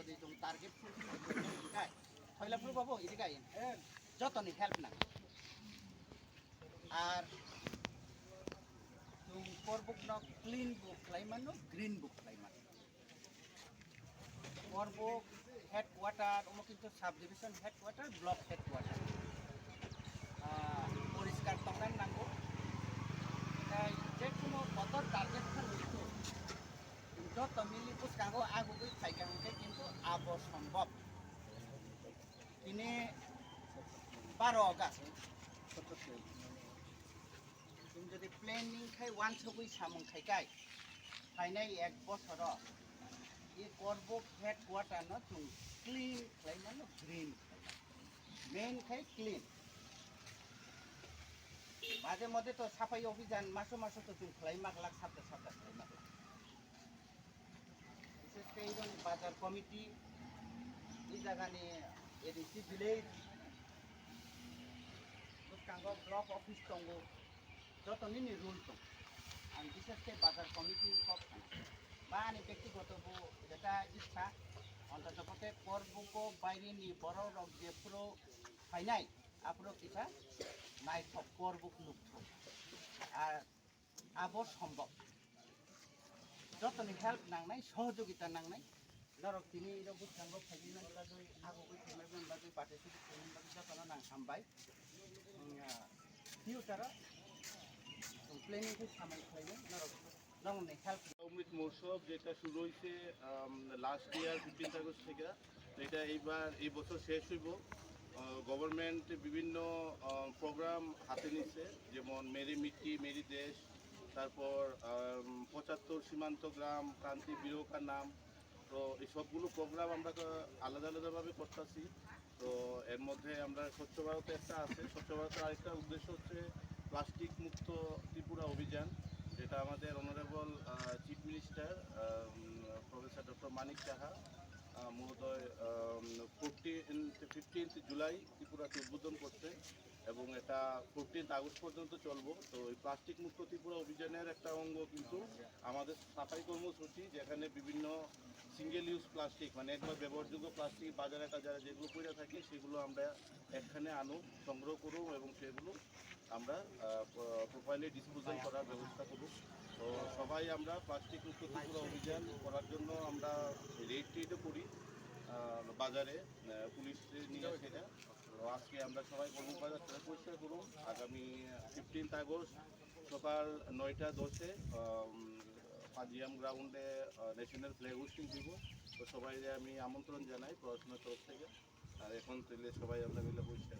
যদি তুমি target fulfil হইলা ফুল পাবো এদিকে যতনি হেল্প না আর তুমি KARBOOK no clean book laimano green book laimano KARBOOK headquarter omo kintu subdivision headquarter block headquarter পরিষ্কার তংনাই নাঙ্গো তাই যে কোনো কত টার্গেট খান হইতো যত মিলি পুস্কাঙ্গো আগুগৈ ফাইকাঙ্গে কিন্তু আব সম্ভব তিনি 12 আগস্ট তুমি যদি প্লেনিং খাই ওয়ান ছবি সামং খাইকাই ফাইনাই 1 বছর এই KARBOOK হেডকোয়ার্টার ন তুমি ক্লিন খাইমানো গ্রিন মেইন খাই ক্লিন মাঝে মধ্যে তো সাফাই অভিযান মাসে মাসে তো তুমি খাইমাক লাগ সাথে সাথে খাইমাক লাগ বিশেষ করে এই বাজার কমিটি এই জায়গানি এডিসি ভিলেজ পুস্কাঙ্গো ব্লক অফিস দंगो যতনি রুল দं আর বিশেষ করে বাজার কমিটি সব বা আনি ব্যক্তিগত যেটা ইচ্ছা অন্ততপক্ষে KARBOOK বাইরেনি বড় রক যেপুরো ফাইনাই আপরো কিছা নাইথক KARBOOK লুকথ আর আবো সম্ভব যতনি হেল্প নাংনাই সহযোগিতা নাংনাই ধরক তিনি পুস্কাঙ্গো ফাইনাই বাজৈ আগুগৈ ফাইনাই বাজৈ পার্টিসিপেট খাইনাই বাজৈ যতন নাং হামবাই ফিউচারত প্ল্যানিং কে সামাই খাইলে ধরক নমনে হেল্প অমৃত মহোৎসব যেটা শুরু হয়েছে লাস্ট ইয়ার 15 আগস্ট থেকে এটা এই বছর শেষ হইব গভর্নমেন্ট বিভিন্ন প্রোগ্রাম হাতে নিচ্ছে যেমন মেরি মিট্টি মেরি দেশ তারপর 75 সীমান্ত গ্রাম ক্রান্তি বীরকার নাম তো এই সবগুলো প্রোগ্রাম আমরা আলাদা আলাদাভাবে করতেছি তো এর মধ্যে আমরা স্বচ্ছ ভারত একটা আছে স্বচ্ছ ভারতের আরেকটা উদ্দেশ্য হচ্ছে প্লাস্টিক মুক্ত ত্রিপুরা অভিযান যেটা আমাদের honourable chief minister professor doctor Manik Saha মহোদয় 15th জুলাই ত্রিপুরাতে উদ্বোধন করছে এবং এটা 14th আগস্ট পর্যন্ত চলবো তো এই প্লাস্টিক মুক্ত ত্রিপুরা অভিযানের একটা অঙ্গ কিন্তু আমাদের সাফাই কর্মসূচি যেখানে বিভিন্ন সিঙ্গেল ইউজ প্লাস্টিক মানে একবার ব্যবহারযোগ্য প্লাস্টিক বাজারে টাজারে যেগুলো পড়ে থাকে সেগুলো আমরা এখানে সংগ্রহ করব এবং সেগুলো আমরা প্রোফাইলে ডিসপোজাল করার ব্যবস্থা করব তো সবাই আমরা প্লাস্টিক মুক্ত ত্রিপুরা অভিযান করার জন্য আমরা রেড করি বাজারে পুলিশ নিয়ে সেটা তো আজকে আমরা সবাই কর্মবাজার পরিষ্কার করুন আগামী 15th আগস্ট সকাল 9:10 পাজিয়াম গ্রাউন্ডে ন্যাশনাল ফ্ল্যাগ হোস্টিং দিব তো সবাই আমি আমন্ত্রণ জানাই পড়াশোনার তরফ থেকে আর এখন তাহলে সবাই আমরা মিলে পরিষ্কার